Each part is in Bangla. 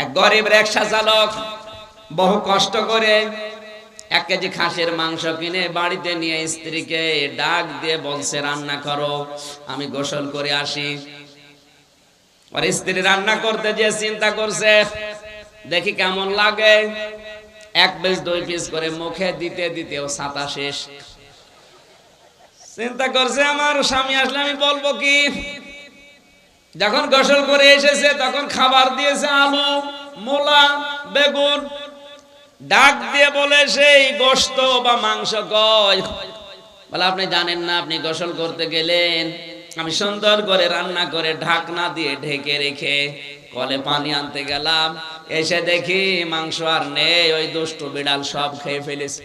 এক গরিব রিকশা চালক বহু কষ্ট করে 1 কেজি খাসির মাংস কিনে বাড়িতে নিয়ে স্ত্রীকে ডাক দিয়ে বলছে রান্না করো, আমি গোসল করে আসি। আর স্ত্রী রান্না করতে যে চিন্তা করছে দেখি কেমন লাগে, 1 পিস 2 পিস করে মুখে দিতে দিতেও ছাতা শেষ। চিন্তা করছে আমার স্বামী আসলে আমি বলবো কি। যখন গোসল করে এসেছে তখন খাবার দিয়েছে আলু, মূলা, বেগুন। ডাক দিয়ে বলে সেই গোশত বা মাংস কই? বলে আপনি জানেন না, আপনি গোসল করতে গেলেন, আমি সুন্দর করে রান্না করে ঢাকনা দিয়ে ঢেকে রেখে কলে পানি আনতে গেলাম, এসে দেখি মাংস আর নেই, ওই দুষ্টু বিড়াল সব খেয়ে ফেলেছে।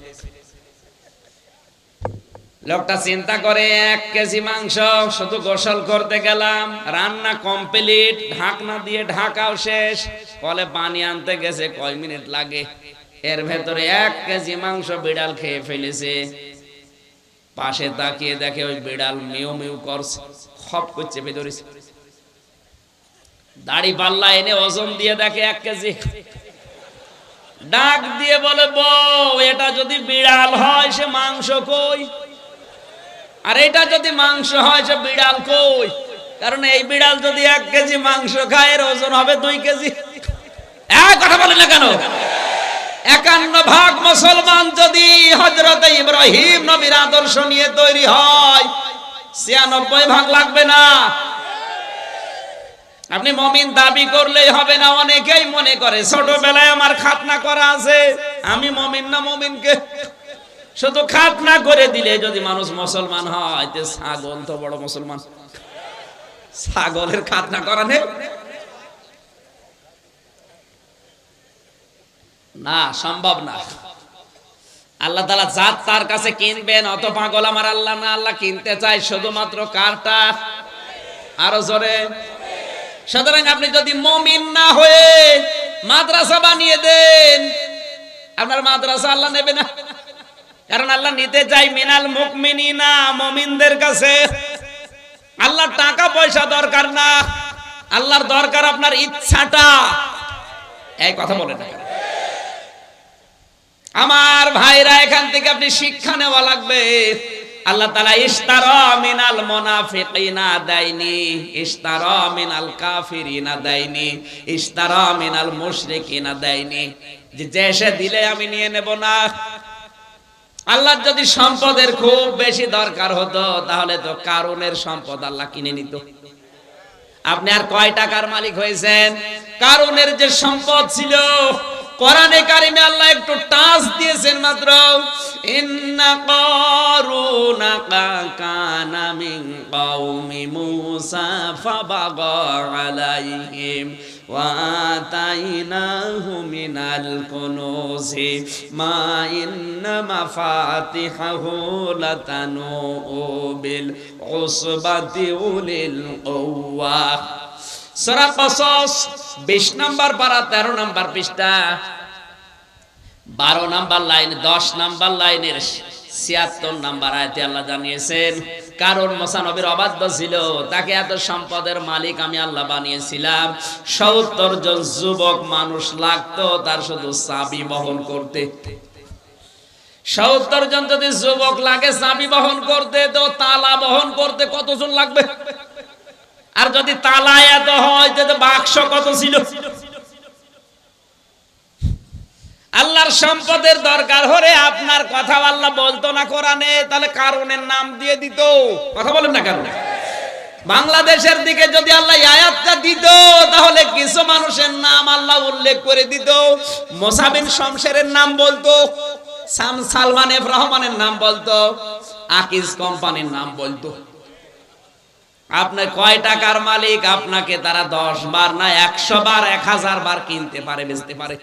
লোকটা চিন্তা করে 1 কেজি মাংস, শুধু গোসল করতে গেলাম, রান্না কমপ্লিট, ঢাকনা দিয়ে ঢাকাও শেষ, কলে পানি আনতে গেছে কয় মিনিট লাগে, এর ভেতরে 1 কেজি মাংস বিড়াল খেয়ে ফেলেছে। পাশে তাকিয়ে দেখে ওই বিড়াল মিউ মিউ করছে, খপ করে চেপে ধরেছে। দাড়ি পাল্লা এনে ওজন দিয়ে দেখে 1 কেজি। ডাক দিয়ে বলে বউ, এটা যদি বিড়াল হয় সে মাংস কই? আর এটা যদি মাংস হয় সে বিড়াল কই? কারণ এই বিড়াল যদি 1 কেজি মাংস খায় এর ওজন হবে 2 কেজি। কথা বলে না কেন? 51 ভাগ মুসলমান যদি হযরত ইব্রাহিম নবীর আদর্শ নিয়ে তৈরি হয়, 96 ভাগ লাগবে না। আপনি মুমিন দাবি করলেই হবে না। অনেকেই মনে করে ছোটবেলায় আমার খাতনা করা আছে, আমি মুমিন না। মুমিনকে শুধু খাতনা করে দিলে যদি মানুষ মুসলমান হয়, তে ছাগল তো বড় মুসলমান। ছাগলের খাতনা করা নেই না, সম্ভব না। আল্লাহ তাআলা জাত তার কাছে কিনবেন, অত পাগল আমার আল্লাহ না। আল্লাহ কিনতে চায় শুধুমাত্র কারটা, আরো জোরে। সুতরাং আপনি যদি মুমিন না হয়ে মাদ্রাসা বানিয়ে দেন, আপনার মাদ্রাসা আল্লাহ নেবে না। কারণ আল্লাহ নিতে চাই মিনাল মুমিনিনা, মুমিনদের কাছে। আল্লাহর টাকা পয়সা দরকার না, আল্লাহর দরকার আপনার ইচ্ছাটা। এই কথা বলে না আমার ভাইরা, এখান থেকে আপনি শিক্ষা নেওয়া লাগবে। আল্লাহ তাআলা ইশতারা মিনাল মুনাফিকিনা দাইনি, ইশতারা মিনাল কাফিরিনা দাইনি, ইশতারা মিনাল মুশরিকিনা দাইনি। যে এসে দিলে আমি নিয়ে নেব না। আল্লাহর যদি সম্পদের খুব বেশি দরকার হতো, তাহলে তো কারুনের সম্পদ আল্লাহ কিনে নিত। আপনি আর কয় টাকার মালিক হয়েছেন? কারুনের যে সম্পদ ছিল, কোরআনে কারিমে আল্লাহ একটু টাচ দিয়েছেন মাত্র। ইন্না কারুনা কানা মিন কওমি মূসা ফাবাগা আলাইহিম ওয়া আতাইনাহু মিনাল কুনুজি মা ইন্না মাফাতিহাহু লাতানু বিল উসবাতি উলিল কুওয়া। সূরা কসস 20 নম্বর পারা 13 নম্বর পৃষ্ঠা 12 নম্বর লাইন 10 নম্বর লাইনের 76 নম্বর আয়াতে আল্লাহ জানিয়েছেন, কারণ মুসা নবীর অবাধ্য ছিল, তাকে এত সম্পদের মালিক আমি আল্লাহ বানিয়েছিলাম। 70 জন যুবক মানুষ লাগতো তার শুধু চাবি বহন করতে। 70 জন যদি যুবক লাগে চাবি বহন করতে, তো তালা বহন করতে কতজন লাগবে? আর যদি তালা এত হয়, তো বাক্স কত ছিল? আল্লাহর সম্পদের দরকার হলে আপনার কথা আল্লাহ বলতো না কোরআনে, তাহলে কারণের নাম দিয়ে দিত। কথা বলেন না কেন? বাংলাদেশের দিকে যদি আল্লাহ আয়াতটা দিত, তাহলে কিছু মানুষের নাম আল্লাহ উল্লেখ করে দিত। মুসা বিন শমশেরের নাম বলতো, সালমান এফ রহমানের নাম বলতো, আকিজ কোম্পানির নাম বলতো। আপনার কয় টাকার মালিক, আপনাকে তারা 10 বার না 100 বার 1000 বার কিনতে পারে, বেচতে পারে।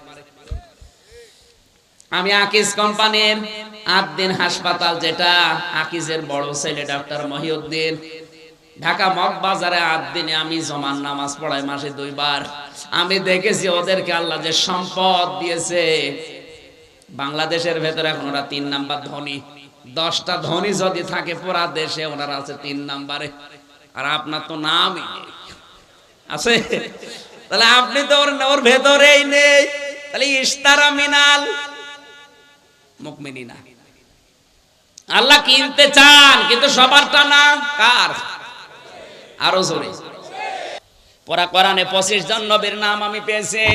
আমি আকিজ কোম্পানির আদ্দিন হাসপাতাল, যেটা আকিজের বড় ছেলে ডাক্তার মহিউদ্দিন, ঢাকা মগবাজারে আদ্দিনে আমি জমান নামাজ পড়াই মাসে 2 বার। আমি দেখেছি ওদেরকে আল্লাহ যে সম্পদ দিয়েছে। বাংলাদেশের ভেতরে এখন ওরা 3 নাম্বার ধনী। 10টা ধনী যদি থাকে পুরা দেশে, ওনারা আছে 3 নাম্বারে। আর আপনার তো নামই আছে। তাহলে আপনি তো ওর ভেতরেই নেই। তাহলে ইশতারা মিনাল মুমিনিনা, আল্লাহ কিনতে চান কিন্তু সবারটা না। কার? আরো জোরে। পুরা কোরআনে 25 জন নবীর নাম আমি পেয়েছি।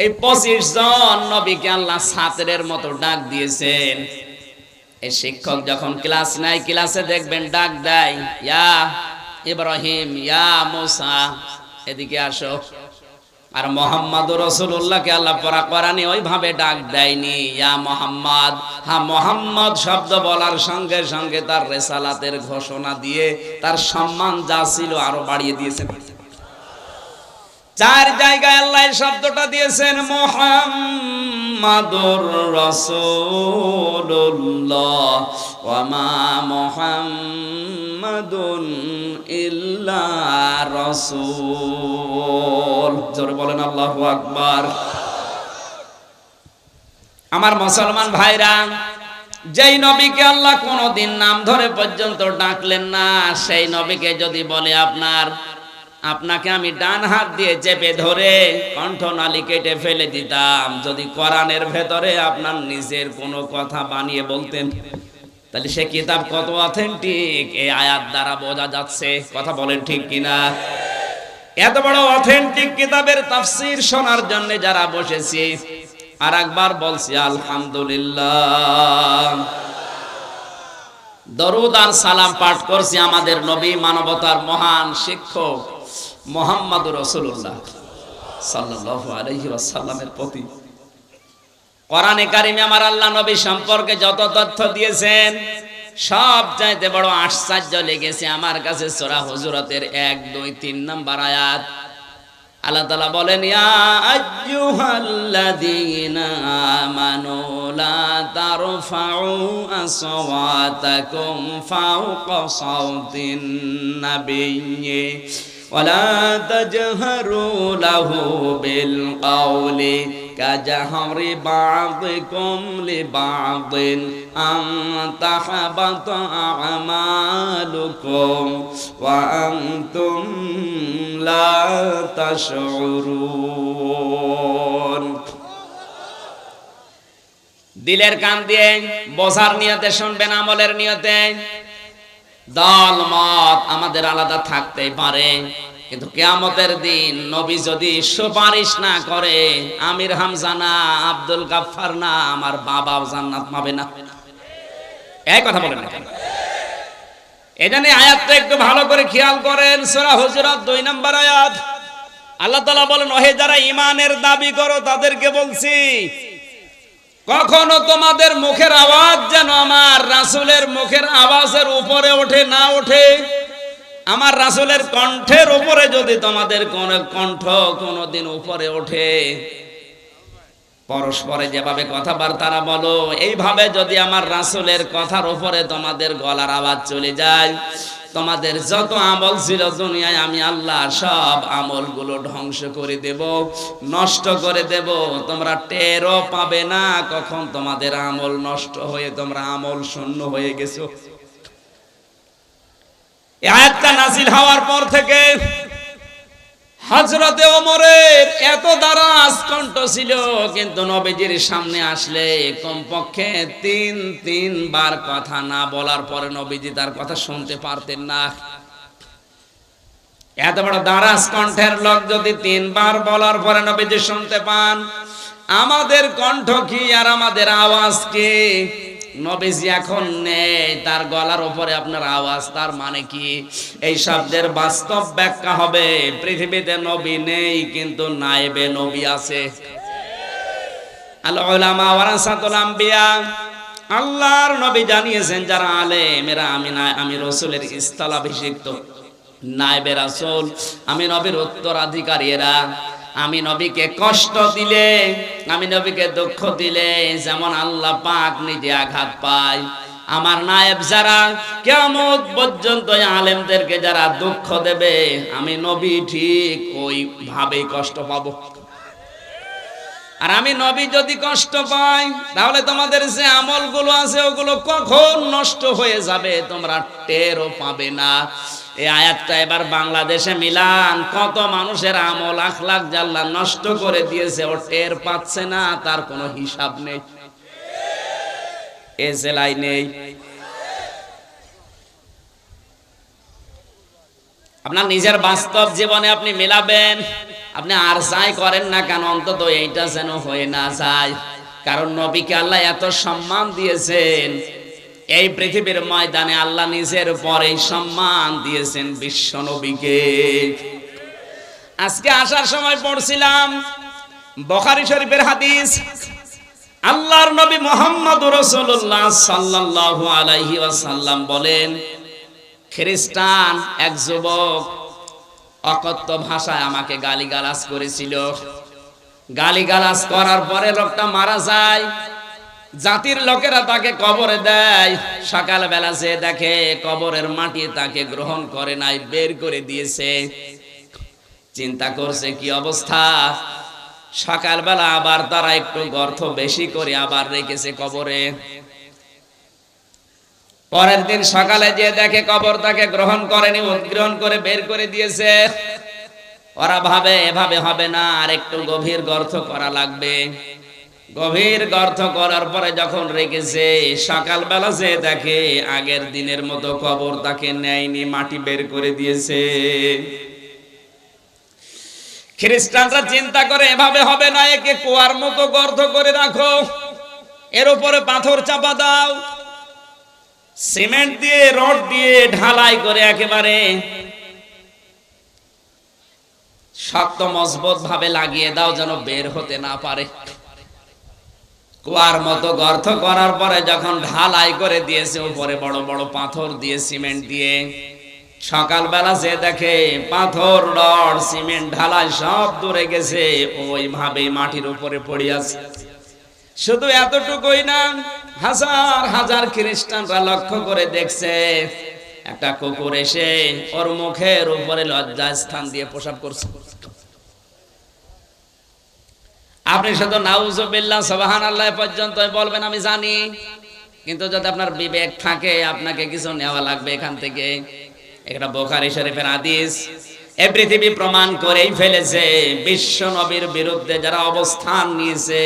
এই 25 জন নবীকে আল্লাহ ছাত্রের মতো ডাক দিয়েছেন। এই শিক্ষক যখন ক্লাস নাই, ক্লাসে দেখবেন ডাক দেয়, ইয়া ইব্রাহিম, ইয়া মুসা, এদিকে আসো। আর মুহাম্মাদুর রাসূলুল্লাহকে আল্লাহ পুরা কোরআনে ওইভাবে ডাক দেয়নি, ইয়া মুহাম্মদ। হ্যাঁ, মুহাম্মদ শব্দ বলার সঙ্গে সঙ্গে তার রিসালাতের ঘোষণা দিয়ে তার সম্মান যা ছিল আরো বাড়িয়ে দিয়েছেন। 4 জায়গায় আল্লাহ এই শব্দটা দিয়েছেন, মুহাম্মাদুর রাসূলুল্লাহ ওয়া মা মুহাম্মাদুন ইল্লা রাসূল। জোরে বলেন আল্লাহু আকবার। আমার মুসলমান ভাইরা, যেই নবীকে আল্লাহ কোনদিন নাম ধরে পর্যন্ত ডাকলেন না, সেই নবীকে যদি বলে আপনাকে আমি ডান হাত দিয়ে চেপে ধরে কণ্ঠনালী কেটে ফেলে দিতাম, যদি কোরআনের ভেতরে আপনার নিজের কোনো কথা বানিয়ে বলতেন, তাহলে সে কিতাব কত অথেন্টিক এই আয়াত দ্বারা বোঝা যাচ্ছে। কথা বলেন ঠিক কিনা? এত বড় অথেন্টিক কিতাবের তাফসীর শোনার জন্য যারা বসেছি, আর একবার বলছি আলহামদুলিল্লাহ। দরুদ আর সালাম পাঠ করছি আমাদের নবী, মানবতার মহান শিক্ষক মুহাম্মাদুর রাসূলুল্লাহ সাল্লাল্লাহু আলাইহি ওয়াসাল্লামের প্রতি। কোরআনে কারিমে আমার আল্লাহ নবী সম্পর্কে যত তথ্য দিয়েছেন, সব চাইতে বড় আশ্চর্য লেগেছে আমার কাছে সূরা হুজুরাতের 1, 2, 3 নম্বর আয়াত। আল্লাহ তাআলা বলেন, ইয়া আইয়ুহাল্লাযীনা আমানু লা তারফাউ আসওয়াতাকুম ফাওকা সাওতিন নাবিয়্যি ওয়ালা তাজহারু লাহু বিল কওলি কাজহারি বা'দিকুম লিবা'দিন আন তাহবাতা আমালুকুম ওয়া আনতুম লা তাশউরুন। দিলের কান দিয়ে বোঝার নিয়তে শুনবেন, আমলের নিয়তে। দল মত আমাদের আলাদা থাকতেই পারে, কিন্তু কিয়ামতের দিন নবী যদি সুপারিশ না করে, আমির হামজা না, আব্দুল গাফফার না, আমার বাবাও জান্নাত পাবে না। এই কথা বলেন না কেন? এখানে আয়াতটা একটু ভালো করে খেয়াল করেন। সূরা হুজুরাত 2 নম্বর আয়াত। আল্লাহ তাআলা বলেন, ওহে যারা ঈমানের দাবি করো তাদেরকে বলছি, কখনো তোমাদের মুখের আওয়াজ যেন আমার রাসূলের মুখের আওয়াজের উপরে ওঠে না ওঠে। আমার রাসূলের কণ্ঠের উপরে যদি তোমাদের কোন কণ্ঠ কোনদিন উপরে ওঠে, পরস্পরে যেভাবে কথাবার্তা বলো, এইভাবে যদি আমার রাসূলের কথার উপরে তোমাদের গলার আওয়াজ চলে যায়, তোমাদের যত আমল ছিল দুনিয়ায় আমি আল্লাহ সব আমলগুলো ধ্বংস করে দেব, নষ্ট করে দেব। তোমরা টেরও পাবে না কখন তোমাদের আমল নষ্ট হয়ে তোমরা আমল শূন্য হয়ে গেছো। এই আয়াতটা নাযিল হওয়ার পর থেকে হযরতে ওমরের এত দারাজ কণ্ঠ ছিল, কিন্তু নবীজির সামনে আসলে কমপক্ষে 3 বার কথা না বলার পরে নবীজি তার কথা শুনতে পারতেন না। এত বড় দারাজ কণ্ঠের লোক যদি 3 বার বলার পরে নবীজি শুনতে পান, আমাদের কণ্ঠ কি আর আমাদের আওয়াজ কি? নবীজি এখন নেই, তার গলার উপরে আপনার আওয়াজ, তার মানে কি? এই শব্দের বাস্তব ব্যাখ্যা হবে, পৃথিবীতে নবী নেই কিন্তু নায়েবে নবী আছে। আল উলামা ওয়ারাসাতুল আম্বিয়া। আল্লাহর নবী জানিয়েছেন, যারা আলেম এরা আমি রাসূলের স্থলাভিষিক্ত নায়েবে রাসূল, আমি নবীর উত্তরাধিকারী। এরা আমি নবীকে কষ্ট দিলে, আমি নবীকে দুঃখ দিলে যেমন আল্লাহ পাক নিজে আঘাত পায়, আমার নায়েব যারা কিয়ামত পর্যন্ত আলেমদেরকে যারা দুঃখ দেবে, আমি নবী ঠিক ওইভাবেই কষ্ট পাবো। আর আমি নবী যদি কষ্ট পাই, তাহলে তোমাদের যে আমলগুলো আছে ওগুলো কখন নষ্ট হয়ে যাবে তোমরা টেরও পাবে না। এই আয়াতটা এবার বাংলাদেশে মিলান, কত মানুষের আমল আখলাক আল্লাহ নষ্ট করে দিয়েছে, ও টের পাচ্ছে না, তার কোনো হিসাব নেই, এ জেলায় নেই। আপনার নিজের বাস্তব জীবনে আপনি মেলাবেন, আপনি আর যাই করেন না কেন অন্তত এইটা যেন হয়ে না যায়। কারণ নবীকে আল্লাহ এত সম্মান দিয়েছেন, এই পৃথিবীর ময়দানে আল্লাহ নিজের পরে সম্মান দিয়েছেন বিশ্ব নবীকে। আজকে আসার সময় পড়ছিলাম বুখারী শরীফের হাদিস, আল্লাহর নবী মুহাম্মদুর রাসূলুল্লাহ সাল্লাল্লাহু আলাইহি ওয়াসাল্লাম বলেন, খ্রিস্টান এক যুবক অকথ্য ভাষায় আমাকে গালিগালাজ করেছিল। গালিগালাজ করার পরে লোকটা মারা যায়, জাতির লোকেরা তাকে কবরে দেয়। সকালবেলা সে দেখে কবরের মাটি তাকে গ্রহণ করে নাই, বের করে দিয়েছে। চিন্তা করছে কি অবস্থা। সকালবেলা আবার তারা একটু গর্ত বেশি করে আবার রেখেছে কবরে। পরের দিন সকালে যে দেখে কবর তাকে গ্রহণ করেনি, গ্রহণ করে বের করে দিয়েছে। ওরা ভাবে এভাবে হবে না, আর একটু গভীর গর্ত করা লাগবে। গভীর গর্ত করার পরে যখন রেখেছে, সকালবেলা যে দেখে আগের দিনের মতো কবর তাকে নেয়নি, মাটি বের করে দিয়েছে। খ্রিস্টানরা চিন্তা করে এভাবে হবে না, একে কুয়ার মতো গর্ত করে রাখো, এর উপরে পাথর চাপা দাও, সিমেন্ট দিয়ে রড দিয়ে ঢালাই করে একেবারে শক্ত মজবুত ভাবে লাগিয়ে দাও, যেন বের হতে না পারে। কুয়ার মতো গর্ত করার পরে যখন ঢালাই করে দিয়েছে, উপরে বড় বড় পাথর দিয়ে সিমেন্ট দিয়ে, সকালবেলা যে দেখে পাথর রড সিমেন্ট ঢালাই সব দূরে গেছে, ওইভাবে মাটির উপরে পড়ে আছে। শুধু এতটুকুই না, হাজার হাজার খ্রিস্টানরা লক্ষ্য করে দেখছে, একটা কুকুর এসে ওর মুখের উপরে লজ্জা স্থান দিয়ে পেশাব করছে। আপনি শুধু নাউজুবিল্লাহ সুবহানাল্লাহ পর্যন্ত বলবেন আমি জানি, কিন্তু যদি আপনার বিবেক থাকে আপনাকে কিছু নেওয়া লাগবে এখান থেকে। এটা বুখারী শরীফের হাদিস। এই পৃথিবী প্রমাণ করেই ফেলেছে, বিশ্ব নবীর বিরুদ্ধে যারা অবস্থান নিয়েছে,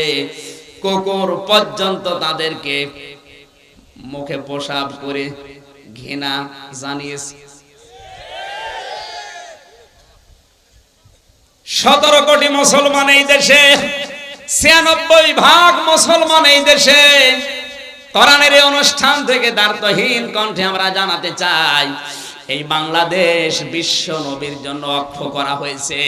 কুকুর পর্যন্ত তাদেরকে মুখে পেশাব করে ঘৃণা জানিয়েছে। 17 কোটি মুসলমান এই দেশে, 96% মুসলমান এই দেশে। কোরআনের এই অনুষ্ঠান থেকে দ্বার্থহীন কণ্ঠে আমরা জানাতে চাই, এই বাংলাদেশ বিশ্ব নবীর জন্য অক্ষ করা হয়েছে।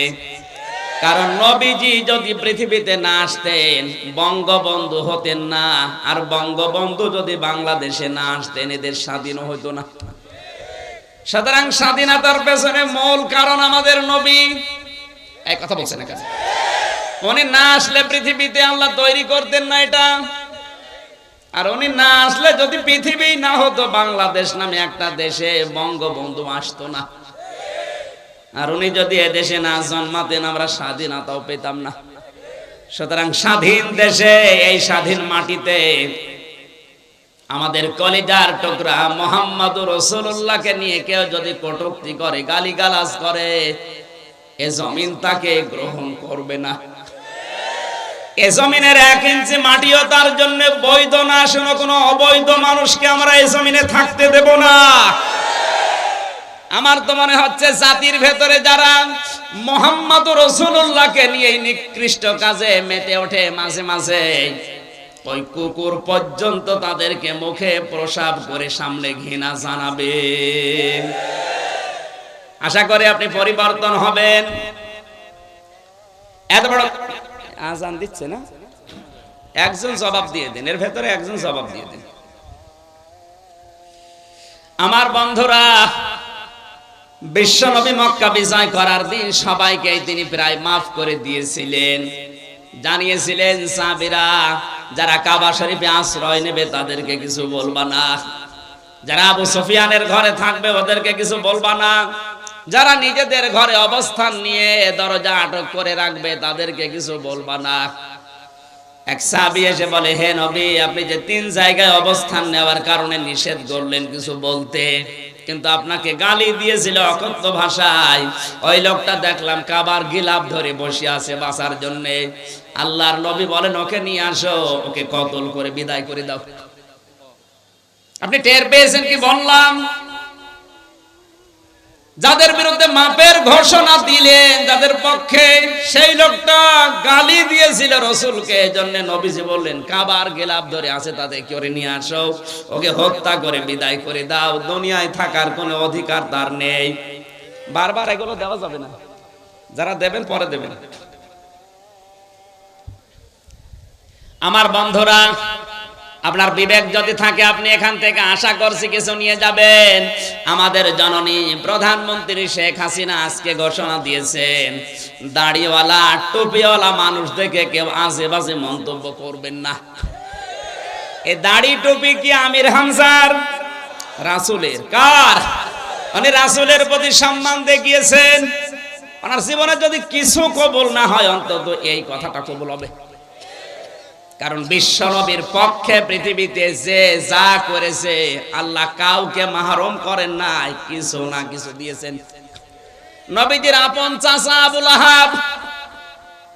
কারণ নবীজি যদি পৃথিবীতে না আসতেন, বঙ্গবন্ধু হতেন না, আর বঙ্গবন্ধু যদি বাংলাদেশে না আসতেন, এদের স্বাধীন হতো না। সুতরাং স্বাধীনতার পেছনে মূল কারণ আমাদের নবী। এই কথা বলছেন না কেন? উনি না আসলে পৃথিবীতে আল্লাহ তৈরি করতেন না এটা। আর উনি না আসলে যদি পৃথিবী না হতো, বাংলাদেশ নামে একটা দেশে বঙ্গবন্ধু আসতো না। আর উনি যদি এদেশে না জন্মাতেন, আমরা স্বাধীনতাও পেতাম না। সুতরাং স্বাধীন দেশে, এই স্বাধীন মাটিতে আমাদের কলিজার টুকরা মুহাম্মদুর রাসূলুল্লাহকে নিয়ে কেউ যদি কটূক্তি করে, গালিগালাজ করে, এ জমিন তাকে গ্রহণ করবে না। এ জমিনের 1 ইঞ্চি মাটিও তার জন্য বৈধ না। শোনো, কোনো অবৈধ মানুষকে আমরা এই জমিনে থাকতে দেব না। আমার তো মনে হচ্ছে জাতির ভেতরে যারা মুহাম্মদুর রাসূলুল্লাহকে নিয়ে নিকৃষ্ট কাজে মেতে ওঠে, মাঝে মাঝে ওই কুকুর পর্যন্ত তাদেরকে মুখে প্রসাব করে সামনে ঘৃণা জানাবে। আশা করি আপনি পরিবর্তন হবেন। এত বড় আজান দিচ্ছে না, একজন জবাব দিয়ে দেন, এর ভেতরে একজন জবাব দিয়ে দেন। আমার বন্ধুরা, বিশ্ব নবী মক্কা বিজয় করার দিন সবাইকে তিনি প্রায় মাফ করে দিয়েছিলেন। জানিয়েছিলেন সাহাবীরা যারা কাবা শরীফে আশ্রয় নেবে তাদেরকে কিছু বলবা না, যারা আবু সুফিয়ানের ঘরে থাকবে ওদেরকে কিছু বলবা না, যারা নিজেদের ঘরে অবস্থান নিয়ে দরজা আটক করে রাখবে তাদেরকে কিছু বলবা না। এক সাহাবী এসে বলে, হে নবী, আপনি যে 3 জায়গায় অবস্থান নেওয়ার কারণে নিষেধ করলেন কিছু বলতে, কিন্তু আপনাকে গালি দিয়েছিল অকথ্য ভাষায়। ওই লোকটা দেখলাম কাবার গিলাফ ধরে বসে আছে বাঁচার জন্য। আল্লাহর নবী বলেন ওকে নিয়ে আসো, ওকে কতল করে বিদায় করে দাও। আপনি টের পেয়েছেন কি বললাম? যাদের বিরুদ্ধে মাপের ঘোষণা দিলেন, যাদের পক্ষে, সেই লোকটা গালি দিয়েছিল রাসূলকে। এজন্য নবীজি বললেন কাবার গিলাফ ধরে আছে তাদের করে নিয়ে আসো, ওকে হত্যা করে বিদায় করে দাও। দুনিয়ায় থাকার কোনো অধিকার তার নেই। বারবার এগুলো দেওয়া যাবে না, যারা দেবেন পরে দেবেন। আমার বন্ধুরা, আপনার বিবেক যদি থাকে আপনি এখান থেকে আশা করছি কিছু নিয়ে যাবেন। আমাদের জননী প্রধানমন্ত্রী শেখ হাসিনা আজকে ঘোষণা দিয়েছেন দাড়িওয়ালা টুপিওয়ালা মানুষ দেখে কেউ আজেবাজে মন্তব্য করবেন না। এই দাড়ি টুপি কি আমির হামজার? রাসূলের। কার? উনি রাসূলের প্রতি সম্মান দেখিয়েছেন। ওনার জীবনে যদি কিছু কবুল না হয় অন্তত এই কথাটা কবুল হবে। কারণ বিশ্বনবীর পক্ষে পৃথিবীতে যে যা করেছে আল্লাহ কাউকে মাহরুম করেন নাই, কিছু না কিছু দিয়েছেন। নবীজির আপন চাচা আবু লাহাব,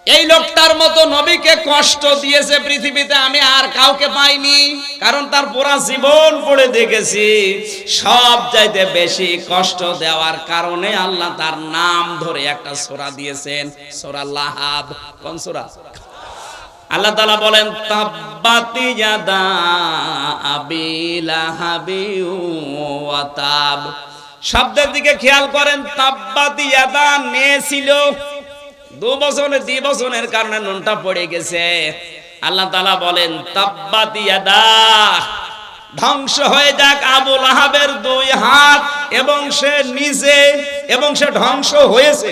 এই লোকটার মতো নবীকে কষ্ট দিয়েছে পৃথিবীতে আমি আর কাউকে পাইনি। কারণ তার পুরা জীবন পড়ে দেখেছি, সব চাইতে বেশি কষ্ট দেওয়ার কারণে আল্লাহ তার নাম ধরে একটা সূরা দিয়েছেন, সূরা লাহাব। কোন সূরা? আল্লাহ তাআলা বলেন তাব্বাতি ইয়াদা আবি লাহাবি ওয়া তাব। শব্দের দিকে খেয়াল করেন। তাব্বাতি ইয়াদা নেছিল, দ্বিবচনের কারণে নুনটা পড়ে গেছে। আল্লাহ তাআলা বলেন তাব্বাতি ইয়াদা, ধ্বংস হয়ে যাক আবু লাহাবের দুই হাত, এবং সে নিজে, এবং সে ধ্বংস হয়েছে।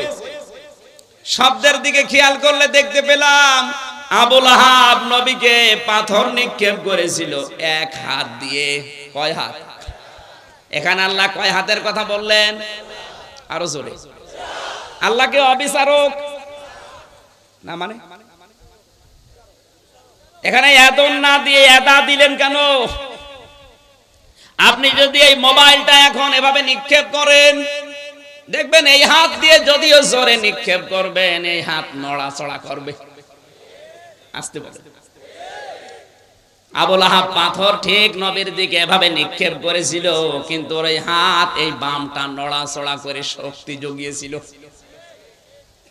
শব্দের দিকে খেয়াল করলে দেখতে পেলাম আবু লাহাব নবীকে পাথর নিক্ষেপ করেছিল এক হাত দিয়ে। কয় হাত? এখানে আল্লাহ কয় হাতের কথা বললেন? আরো জোরে। আল্লাহকে অবিচারক না মানে? এখানে এদন না দিয়ে এদা দিলেন কেন? আপনি যদি এই মোবাইলটা এখন এভাবে নিক্ষেপ করেন, দেখবেন এই হাত দিয়ে যদিও জোরে নিক্ষেপ করবেন, এই হাত নড়াচড়া করবে। আসতে বলে আবু লাহাব পাথর ঠিক নবীর দিকে এভাবে নিক্ষেপ করেছিল, কিন্তু ওর এই হাত, এই বামটা নড়াচড়া করে শক্তি জুগিয়েছিল।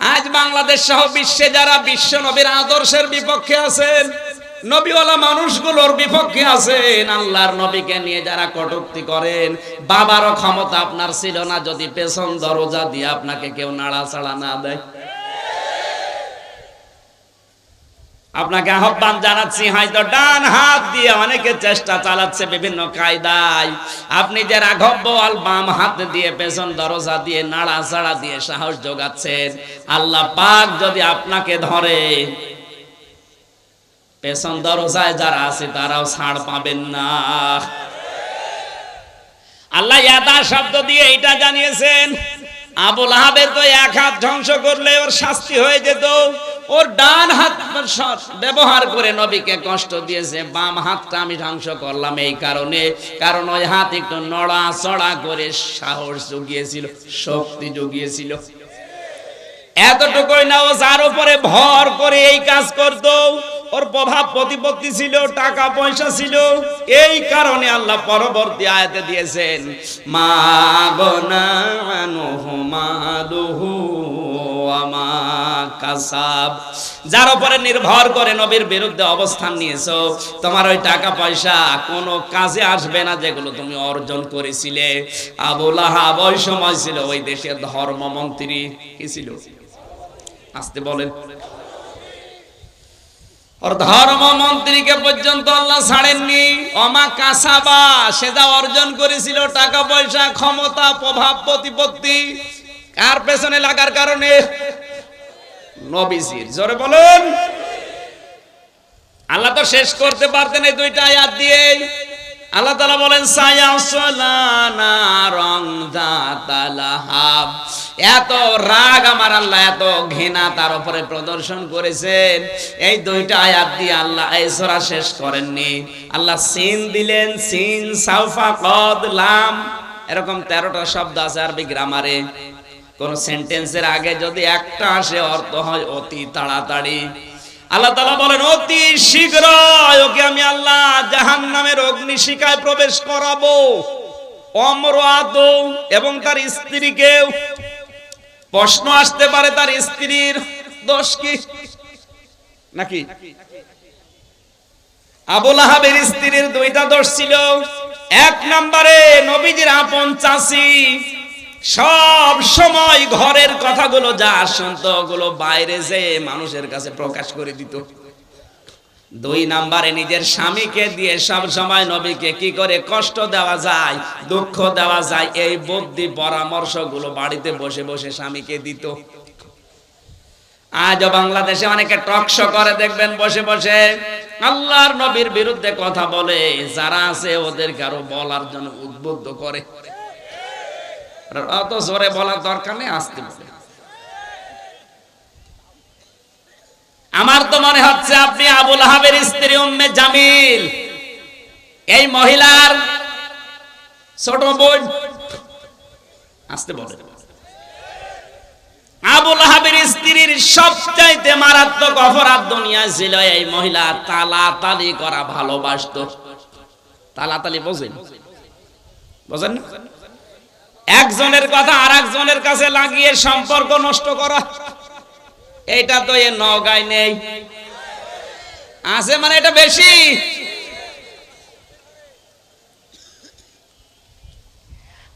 আজ বাংলাদেশ সহ বিশ্বে যারা বিশ্ব নবীর আদর্শের বিপক্ষে আছেন, নবীওয়ালা মানুষগুলোর বিপক্ষে আছেন, আল্লাহর নবীকে নিয়ে যারা কটূক্তি করেন, বাবারও ক্ষমতা আপনার ছিল না যদি পেছন দরজা দিয়ে আপনাকে কেউ নাড়াচাড়া না দেয়। আপনাকে আহ্বান জানাচ্ছি, হয়তো ডান হাত দিয়ে অনেকে চেষ্টা চালাচ্ছে বিভিন্ন কায়দায়, আপনি যে রাঘব আল বাম হাত দিয়ে পেছন দরজা দিয়ে নাড়াচাড়া দিয়ে সাহস যোগাচ্ছেন, আল্লাহ পাক যদি আপনাকে ধরে, পেছন দরজায় যারা আছে তারাও ছাড় পাবেন না। আল্লাহ ইয়াদা শব্দ দিয়ে এটা জানিয়েছেন, আবু লাহাবের তো এক হাত ধ্বংস করলে ওর শাস্তি হয়ে যেত। ওর ডান হাত ব্যবহার করে নবীকে কষ্ট দিয়েছে, বাম হাতটা আমি ধ্বংস করলাম এই কারণে, কারণ ওই হাত একটু নড়াচড়া করে সাহস জুগিয়েছিল, শক্তি জুগিয়েছিল। এতটুকুই না, ও যার উপরে ভর করে এই কাজ করত, ওর প্রভাব প্রতিপত্তি ছিল, টাকা পয়সা ছিল, এই কারণে আল্লাহ পরবর্তী আয়াতে দিয়েছেন মা গনা আনহু মালুহু ওয়া মা কাসাব। যার উপরে নির্ভর করে নবীর বিরুদ্ধে অবস্থান নিয়েছো, তোমার ওই টাকা পয়সা কোনো কাজে আসবে না যেগুলো তুমি অর্জন করেছিলে। আবু লাহাব ওই সময় ছিল ওই দেশের ধর্মমন্ত্রী। কি ছিল? আসতে বলেন। ওর ধর্মমন্ত্রীকে পর্যন্ত আল্লাহ ছাড়েননি। অমা কাসাবা, সে যা অর্জন করেছিল টাকা পয়সা, ক্ষমতা, প্রভাব প্রতিপত্তি, কার পেছনে লাগার কারণে? নবীজির। জোরে বলুন। আল্লাহ তো শেষ করতে পারতেন এই দুইটা আয়াত দিয়ে। আল্লাহ তাআলা বলেন সায়াসলানা রং দাতালাহাব। এত রাগ আমার আল্লাহ, এত ঘৃণা তার উপরে প্রদর্শন করেছেন, এই দুইটা আয়াত দিয়ে আল্লাহ এই সূরা শেষ করেননি। আল্লাহ সিন দিলেন, সিন সাউফা কদ লাম, এরকম 13টা শব্দ আছে আরবি গ্রামারে। কোন সেন্টেন্সের আগে যদি একটা আসে অর্থ হয় অতি তাড়াতাড়ি। আল্লাহ তাআলা বলেন অতি শীঘ্র ওকে আমি আল্লাহ জাহান্নামের অগ্নিশিখায় প্রবেশ করাবো, অমরাত এবং তার স্ত্রীকেও। প্রশ্ন আসতে পারে তার স্ত্রীর দোষ কি নাকি? আবু লাহাবের স্ত্রীর দুইটা দোষ ছিল। এক নম্বরে নবীজির আপন চাচী সব সময় ঘরের কথাগুলো যা শুনতো ওগুলো বাইরে যে মানুষের কাছে প্রকাশ করে দিত। দুই নম্বরে নিজের স্বামীকে দিয়ে সব সময় নবীকে কি করে কষ্ট দেওয়া যায়, দুঃখ দেওয়া যায়, এই বুদ্ধি পরামর্শগুলো বাড়িতে বসে বসে স্বামীকে দিত। আজও বাংলাদেশে অনেকে টক শো করে দেখবেন বসে বসে আল্লাহর নবীর বিরুদ্ধে কথা বলে, যারা আছে ওদের কারো বলার জন্য উদ্বুদ্ধ করে। অত জোরে বলার দরকার নেই, আসতে বলে। আমার তো মনে হচ্ছে আপনি আবু লাহাবের স্ত্রী উম্মে জামিল, এই মহিলার ছোট বোন, আসতে বলে। আবু লাহাবের স্ত্রীর সবচাইতে মারাত্মক অপরাধ দুনিয়ায় ছিল এই মহিলা তালাতালি করা ভালোবাসতো। তালাতালি বোঝেন? বোঝেন না? একজনের কথা আর একজনের কাছে লাগিয়ে সম্পর্ক নষ্ট করা। এটা তো এ নওগাঁয় নেই, আছে মানে এটা বেশি।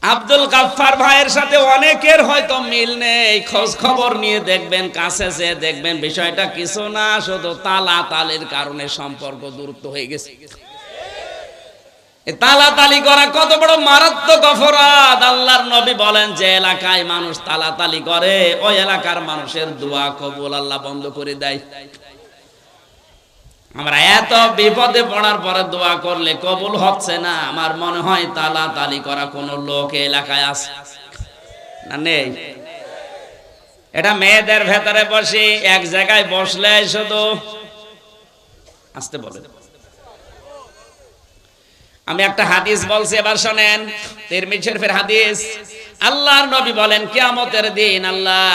আব্দুল গাফফার ভাইয়ের সাথে অনেকের হয়তো মিল নেই, খোঁজ খবর নিয়ে দেখবেন, কাছে যে দেখবেন বিষয়টা কিছু না, শুধু তালাতালির কারণে সম্পর্ক দূরত্ব হয়ে গেছে। তালাতালি করা কত বড় মারাত্মক অপরাধ। আল্লাহর নবী বলেন যে এলাকায় মানুষ তালাতালি করে ওই এলাকার মানুষের দোয়া কবুল আল্লাহ বন্ধ করে দেয়। আমরা এত বিপদে পড়ার পরে দোয়া করলে কবুল হচ্ছে না, আমার মনে হয় তালাতালি করা কোন লোক এলাকায় আছে না? নেই। এটা মেয়েদের ভেতরে বসে এক জায়গায় বসলে শুধু আসতে বলে। আমি একটা হাদিস বলছি, এবার শোনেন, তিরমিজি শরীফের হাদিস। আল্লাহর নবী বলেন কিয়ামতের দিন আল্লাহ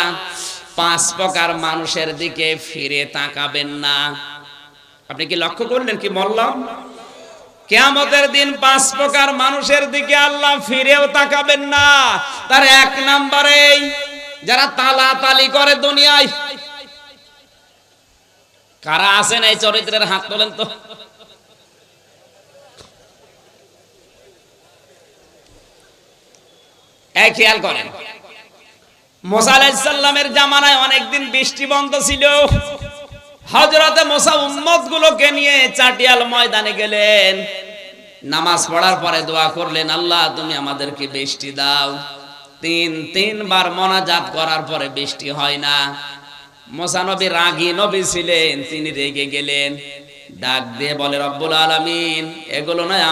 5 প্রকার মানুষের দিকে ফিরে তাকাবেন না। আপনি কি লক্ষ্য করলেন কি বললাম? কিয়ামতের দিন 5 প্রকার মানুষের দিকে আল্লাহ ফিরেও তাকাবেন না। তার 1 নম্বরে যারা তালাতালি করে দুনিয়ায়। কারা আছেন এই চরিত্রের হাত তোলেন তো? এই খেয়াল করেন, মুসা আলাইহিস সালামের জামানায় অনেকদিন বৃষ্টি বন্ধ ছিল। হযরতে মুসা উম্মতগুলোকে নিয়ে চাটিয়াল ময়দানে গেলেন। নামাজ পড়ার পরে দোয়া করলেন, আল্লাহ তুমি আমাদেরকে বৃষ্টি দাও। 3বার মোনাজাত করার পরে বৃষ্টি হয় না। মুসা নবী রাগী নবী ছিলেন, তিনি রেগে গেলেন। ডাক দিয়ে বলে, রব্বুল আলামিন, এগুলো নয়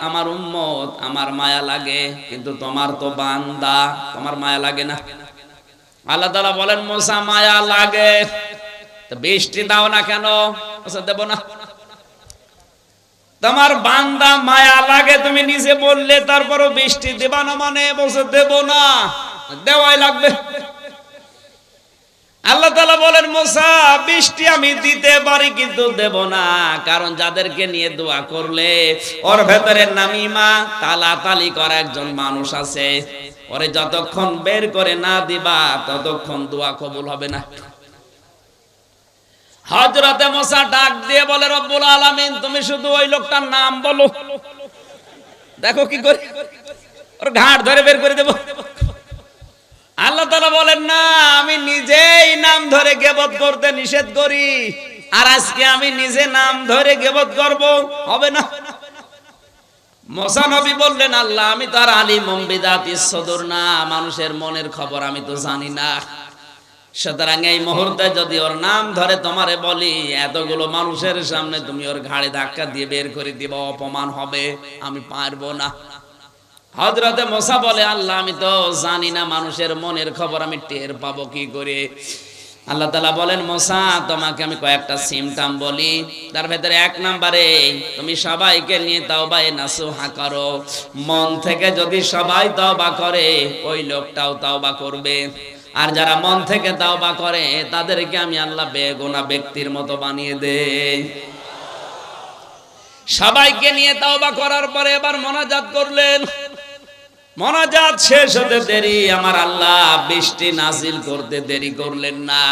আমার উম্মত, আমার মায়া লাগে, কিন্তু তোমার তো বান্দা, তোমার মায়া লাগে না। আল্লাহ তাআলা বলেন, মুসা মায়া লাগে তো বৃষ্টি দাও না কেন? দেব না। তোমার বান্দা মায়া লাগে তুমি নিজে বললে, তারপরও বৃষ্টি দেবা না মানে? বলছে দেব না, দেওয়াই লাগবে। আল্লাহ তাআলা বলেন, মুসা বৃষ্টি আমি দিতে পারি কিন্তু দেব না, কারণ যাদেরকে নিয়ে দোয়া করলে ওর ভেতরে নামিমা তালাতালি করা একজন মানুষ আছে, ওরে যতক্ষণ বের করে না দিবা ততক্ষণ দোয়া কবুল হবে না। হযরতে মুসা ডাক দিয়ে বলে, রব্বুল আলামিন তুমি শুধু ওই লোকটার নাম বলো, দেখো কি করে ওর ঘাট ধরে বের করে দেব। আল্লাহ তাআলা বলেন, না, আমি নিজেই নাম ধরে গীবত করতে নিষেধ করি, আর আজকে আমি নিজে নাম ধরে গীবত করব, হবে না। মুসা নবী বললেন, আল্লাহ আমি তো আর আলিমুম বিযাতিস সুদূর না, মানুষের মনের খবর আমি তো জানি না, সুতরাং এই মুহূর্তে যদি ওর নাম ধরে তোমারে বলি, এতগুলো মানুষের সামনে তুমি ওর ঘাড়ে ধাক্কা দিয়ে বের করে দিবা, অপমান হবে, আমি পারবো না। হযরতে মুসা বলে, আল্লাহ আমি তো জানি না মানুষের মনের খবর, আমি টের পাবো কি করে? আল্লাহ তাআলা বলেন মুসা তোমাকে আমি কয়েকটা সিমটম বলি, তার ভেতরে এক নম্বরে তুমি সবাইকে নিয়ে তাওবায়ে নাসুহা করো। মন থেকে যদি সবাই তাওবা করে ওই লোকটাও তাওবা করবে, আর যারা মন থেকে তাওবা করে তাদেরকে আমি আল্লাহ বেগুনাহ ব্যক্তির মতো বানিয়ে দেই। সবাইকে নিয়ে তাওবা করার পরে এবার মোনাজাত করলেন। মোনাজাত শেষ হতে দেরি, আমার আল্লাহ বৃষ্টি নাজিল করতে দেরি করলেন না।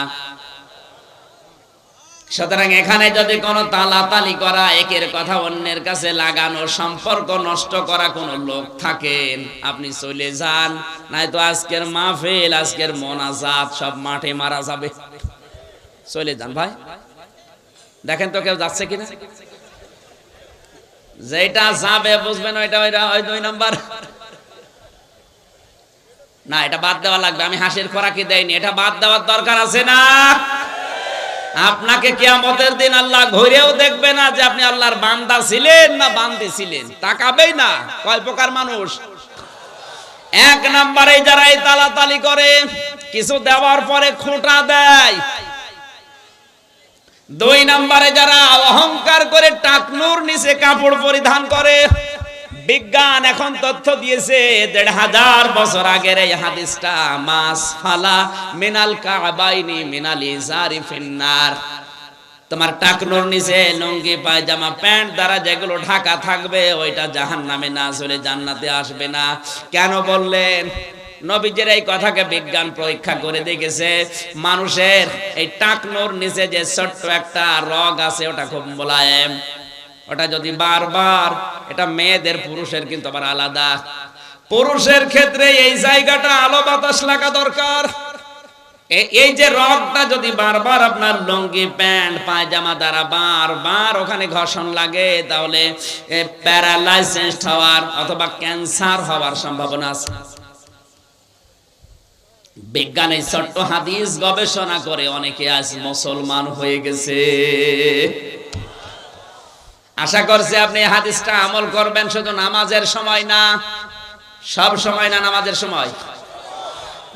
সুতরাং এখানে যদি কোনো তালাতালি করা, একের কথা অন্যের কাছে লাগানো, সম্পর্ক নষ্ট করা কোনো লোক থাকেন, আপনি চলে যান, নয়তো আজকের মাহফিল, আজকের মোনাজাত সব মাঠে মারা যাবে। চলে যান ভাই। দেখেন তো কেউ যাচ্ছে কিনা। যেটা যাবে বুঝবেন ওই 2 নাম্বার না, এটা বাদ দেওয়া লাগবে। আমি হাসির খোরাকি দেয়নি, এটা বাদ দেওয়ার দরকার আছে না? আপনাকে কিয়ামতের দিন আল্লাহ ঘুরেও দেখবে না যে আপনি আল্লাহর বান্দা ছিলেন না বান্দী ছিলেন, তাকাবেই না। কয় প্রকার মানুষ? এক নম্বরে যারা এই তালাতালি করে, কিছু দেওয়ার পরে খোঁটা দেয়। 2 নম্বরে যারা অহংকার করে টাকনুর নিচে কাপড় পরিধান করে। বিজ্ঞান এখন তথ্য দিয়েছে 1500 বছর আগের এই হাদিসটা, মাস ফালা মিনাল কাবাইনি মিনাল ইজারি ফিন্নার। তোমার টাকনুর নিচে লুঙ্গি পায়জামা প্যান্ট দ্বারা যেগুলো ঢাকা থাকবে ওইটা জাহান্নামে না চলে জান্নাতে আসবে না। কেন বললেন? নবীজির এই কথাকে বিজ্ঞান পরীক্ষা করে দেখেছে, মানুষের এই টাকনুর নিচে যে ছোট্ট একটা রগ আছে ওটা খুব মোলায়েম। ওটা যদি বারবার, এটা মেয়েদের পুরুষের কিন্তু আবার আলাদা। পুরুষের ক্ষেত্রে এই জায়গাটা আলো বাতাস লাগা দরকার। এই যে রগটা যদি বারবার আপনার লুঙ্গি প্যান্ট পায়জামা দ্বারা বারবার ওখানে ঘর্ষণ লাগে, তাহলে প্যারালাইসিস হওয়ার অথবা ক্যান্সার হওয়ার সম্ভাবনা আছে। বিজ্ঞান এই ছোট্ট হাদিস গবেষণা করে অনেকে আজ মুসলমান হয়ে গেছে। আশা করছি আপনি হাদিসটা আমল করবেন, শুধু নামাজের সময় না, সব সময় না, নামাজের সময়।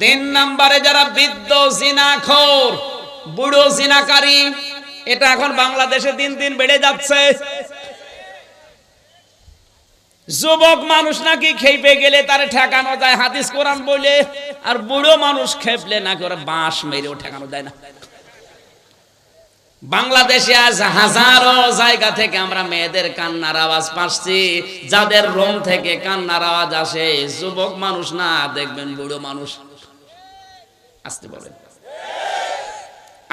3 নম্বরে যারা বৃদ্ধ জিনাখোর, বুড়ো জিনাকারী, এটা এখন বাংলাদেশে দিন দিন বেড়ে যাচ্ছে। যুবক মানুষ নাকি খেপে গেলে তারে ঠেকানো যায় হাদিস কোরআন বলে, আর বুড়ো মানুষ খেপলে নাকি ওরা বাঁশ মেরেও ঠেকানো যায় না। বাংলাদেশে আজ হাজারো জায়গা থেকে আমরা মেয়েদের কান্নার আওয়াজ পাচ্ছি। যাদের রুম থেকে কান্নার আওয়াজ আসে যুবক মানুষ না, দেখবেন বুড়ো মানুষ। আসতে বলেন।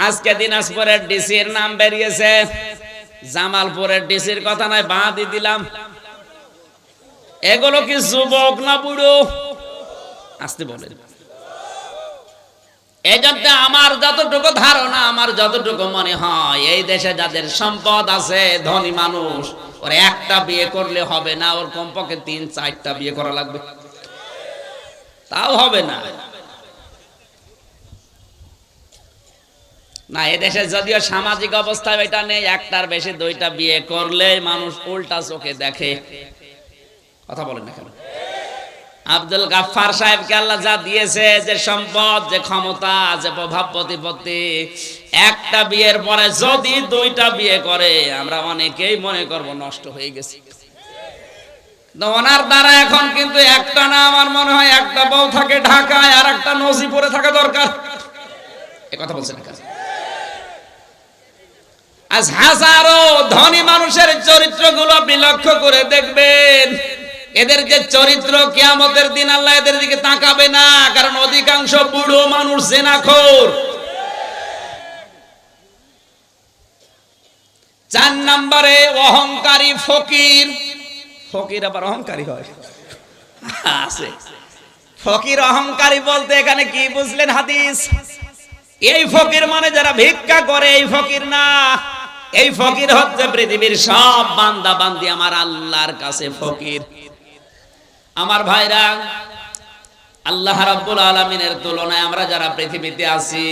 আজকে দিনাজপুরের ডিসির নাম বেরিয়েছে, জামালপুরের ডিসির কথা নয়, বাদই দিলাম। এগুলো কি যুবক না বুড়ো? আসতে বলেন। এজন্য আমার যতটুকু ধারণা, আমার যতটুকু মনে হয়, এই দেশে যাদের সম্পদ আছে, ধনী মানুষ, ওর একটা বিয়ে করলে হবে না, ওর কমপক্ষে 3-4টা বিয়ে করা লাগবে, তাও হবে না। না, এদেশে যদিও সামাজিক অবস্থা এটা নেই, একটার বেশি 2টা বিয়ে করলে মানুষ উল্টা চোখে দেখে। কথা বলেন না কেন? আব্দুল গাফফার সাহেবকে আল্লাহ যা দিয়েছে, যে সম্পদ, যে ক্ষমতা, যে প্রভাব প্রতিপত্তি, একটা বিয়ের পরে যদি 2টা বিয়ে করে আমরা অনেকেই মনে করব নষ্ট হয়ে গেছে। ওনার দ্বারা এখন কিন্তু একটা না, আমার মনে হয় একটা বউ থাকে ঢাকায় আর একটা নজিপুরে থাকা দরকার। এ কথা বলছেন না? আজ হাজারো ধনী মানুষের চরিত্রগুলো আপনি লক্ষ্য করে দেখবেন, এদের যে চরিত্র, কিয়ামতের দিন আল্লাহ এদের দিকে তাকাবে না, কারণ অধিকাংশ বুড়ো মানুষ জিনাখোর। 4 নম্বরে অহংকারী ফকির। ফকির আবার অহংকারী হয়? আছে। ফকির অহংকারী বলতে এখানে কি বুঝলেন হাদিস? এই ফকির মানে যারা ভিক্ষা করে এই ফকির না, এই ফকির হচ্ছে পৃথিবীর সব বান্দা বান্দি আমার আল্লাহর কাছে ফকির। আমার ভাইরা, আল্লাহ রাব্বুল আলামিনের তুলনায় আমরা যারা পৃথিবীতে আছি,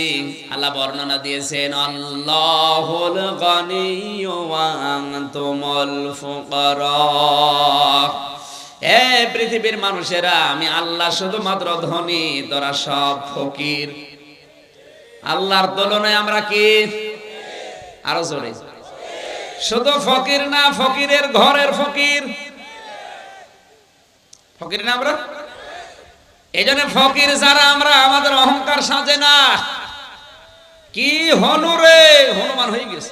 আল্লাহ বর্ণনা দিয়েছেন আল্লাহুল গনিয়্যু ওয়া আনতুমুল ফুকারা। হে পৃথিবীর মানুষেরা, আমি আল্লাহ শুধুমাত্র ধনী, তোরা সব ফকির। আল্লাহর তুলনায় আমরা কি? আরো জোরে। শুধু ফকির না, ফকিরের ঘরের ফকির। ফকির না আমরা? এই জন্য ফকির যারা আমরা, আমাদের অহংকার সাজে না। কি হনু রে, হনুমান হয়ে গেছে।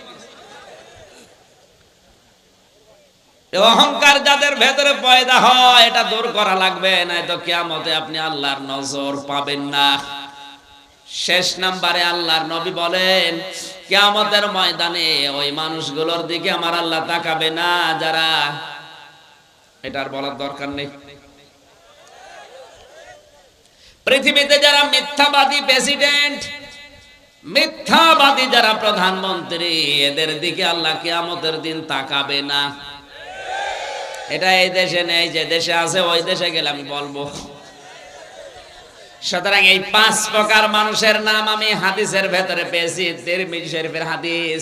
অহংকার যাদের ভেতরে পয়দা হয়, এটা দূর করা লাগবে, নয়তো কিয়ামতে আপনি আল্লাহর নজর পাবেন না। শেষ নাম্বারে আল্লাহর নবী বলেন, কিয়ামতের ময়দানে ওই মানুষগুলোর দিকে আমার আল্লাহ তাকাবে না যারা, এটার বলার দরকার নেই, পৃথিবীতে যারা মিথ্যাবাদী প্রেসিডেন্ট, মিথ্যাবাদী যারা প্রধানমন্ত্রী, এদের দিকে আল্লাহ কিয়ামতের দিন তাকাবে না। এটা এই দেশে নেই, যে দেশে আছে ওই দেশে গেলে আমি বলবো। সুতরাং এই 5 প্রকার মানুষের নাম আমি হাদিসের ভেতরে পেয়েছি, তিরমিজি শরীফের হাদিস।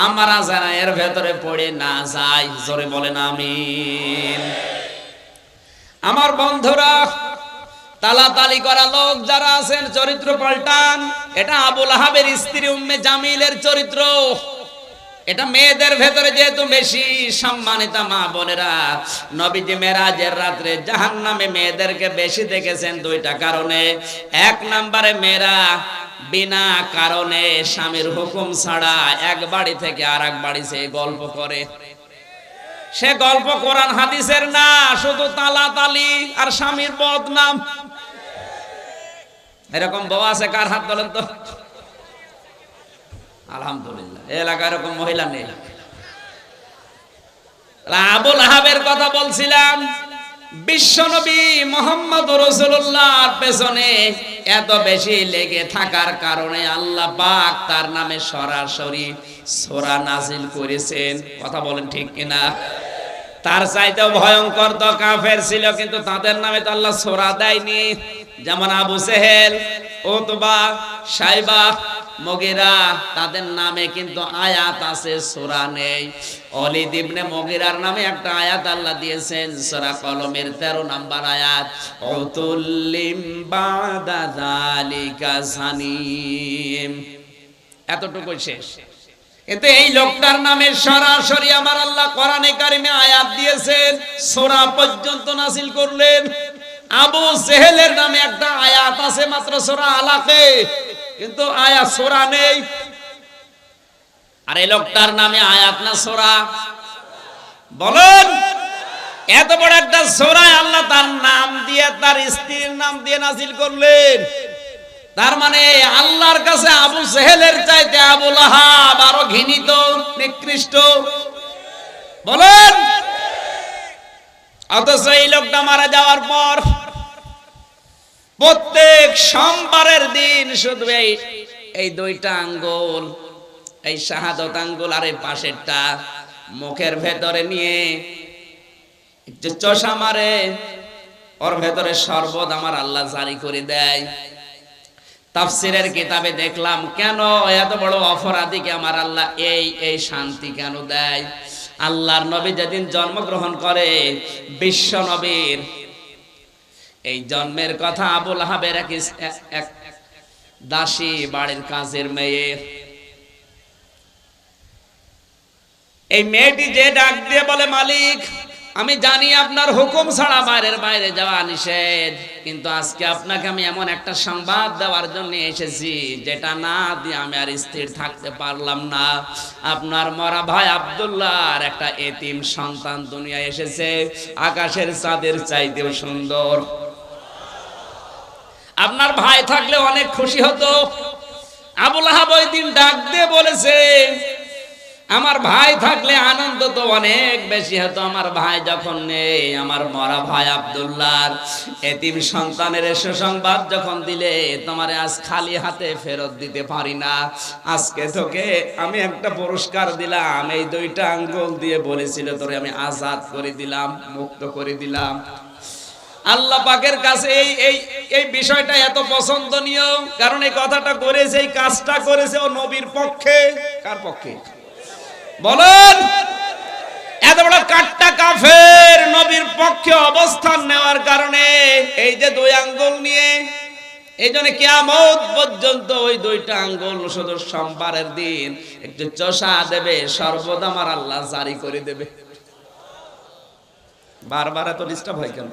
আমরা যারা এর ভেতরে পড়ে না যাই, জোরে বলেন আমিন। আমার বন্ধুরা, তালাতালি করা লোক যারা আছেন, চরিত্র পাল্টান। এটা আবুল আহাবের স্ত্রী উম্মে জামিলের চরিত্র। এটা মেয়েদের ভেতরে যেহেতু বেশি সম্মানিতা মা বোনেরা, নবীজি মেরাজের রাত্রে জাহান্নামে মেয়েদেরকে বেশি দেখেছেন 2টা কারণে। 1 নম্বরে, মেয়েরা বিনা কারণে স্বামীর হুকুম ছাড়া এক বাড়ি থেকে আরেক বাড়ি সে গল্প করে। সে গল্প কোরআন হাদিসের না, শুধু তালাতালি আর স্বামীর বদনাম। এরকম বউ আছে কার? হাত তোলেন তো। আলহামদুলিল্লাহ, এলাকায় এরকম মহিলা নেই। আবুল আহাবের কথা বলছিলাম। বিশ্বনবী মুহাম্মদ রাসূলুল্লাহর পেছনে এত বেশি লেগে থাকার কারণে আল্লাহ পাক তার নামে সরাসরি সূরা নাজিল করেছেন। কথা বলেন ঠিক কিনা? তার চাইতেও ভয়ঙ্কর তো কাফের ছিল, কিন্তু তাদের নামে তো আল্লাহ সূরা দেয়নি। যেমন আবু জেহেল, উতবা, শাইবা, মুগীরা, তাদের নামে কিন্তু আয়াত আছে, সূরা নেই। ওয়ালিদ ইবনে মুগীরার নামে একটা আয়াত আল্লাহ দিয়েছেন, সূরা কলমের 13 নম্বর আয়াত, উতুল্লিম বাদা যালিকা জানিম। এতটুকু শেষ। কিন্তু এই লোকটার নামে সরাসরি আমার আল্লাহ কোরআনে কারিমে আয়াত দিয়েছেন, সূরা পর্যন্ত নাযিল করলেন। আবু জেহেলের নামে একটা আয়াত আছে মাত্র সূরা আলাকে, কিন্তু আয়াত সূরা নেই। আর এই লোকটার নামে আয়াত না সূরা? বলেন, এত বড় একটা সূরা আল্লাহ তার নাম দিয়ে, তার স্ত্রীর নাম দিয়ে নাযিল করলেন। তার মানে আল্লাহর কাছে আবু জেহেলের চাইতে আবু লাহাব আরো ঘৃণিত, নিকৃষ্ট। বলেন, অথচ এই লোকটা মারা যাওয়ার পর প্রত্যেক সোমবারের দিন শুধু এই 2টা আঙ্গুল, এই শাহাদত আঙ্গুল আর এই পাশেরটা মুখের ভেতরে নিয়ে যে চোষা মারে, ওর ভেতরে শরবত আমার আল্লাহ জারি করে দেয়। তাফসীরের কিতাবে দেখলাম, কেন এত বড় অপরাধীকে আমার আল্লাহ এই শান্তি কেন দেয়? আল্লাহর নবী যেদিন জন্মগ্রহণ করে, বিশ্ব নবীর এই জন্মের কথা আবুল আহাবের এক দাসী, বাড়ির কাজের মেয়ে, এই মেয়েটি যে ডাক দিয়ে বলে, মালিক আমি জানি আপনার হুকুম ছাড়া বাইরে যাওয়া নিষেধ, কিন্তু আজকে আপনাকে আমি এমন একটা সংবাদ দেওয়ার জন্য এসেছি যেটা না দিয়ে আমি আর স্থির থাকতে পারলাম না। আপনার মরা ভাই আব্দুল্লাহর একটা এতিম সন্তান দুনিয়ায় এসেছে, আকাশের চাঁদের চাইতেও সুন্দর। আপনার ভাই থাকলে অনেক খুশি হতো। আবুল আহাব ওই দিন ডাক দিয়ে বলেছে, আমার ভাই থাকলে আনন্দ তো অনেক বেশি হতো। আমার ভাই যখন নেই, আমার মরা ভাই আব্দুল্লাহর এতিম সন্তানের সুসংবাদ যখন দিলে, তোমারে আজ খালি হাতে ফেরত দিতে পারি না। আজকে তোকে আমি একটা পুরস্কার দিলাম, এই 2টা আঙ্গুল দিয়ে বলেছিল তোরে আমি আজাদ করে দিলাম, মুক্ত করে দিলাম। আল্লাহ পাকের কাছে এই বিষয়টা এত পছন্দনীয়, কারণ এই কথাটা করেছে, এই কাজটা করেছে ও নবীর পক্ষে। কার পক্ষে? বলেন, এত বড় কাট্টা কাফের নবীর পক্ষে অবস্থান নেওয়ার কারণে এই যে 2 আঙ্গুল নিয়ে এই জন্য কিয়ামত পর্যন্ত ওই দুইটা আঙ্গুল শুধু সোমবারের দিন একটু চষা দেবে, সর্বদা আমার আল্লাহ জারি করে দেবে। বারবার এত ডিস্টার্ব হয় কেন?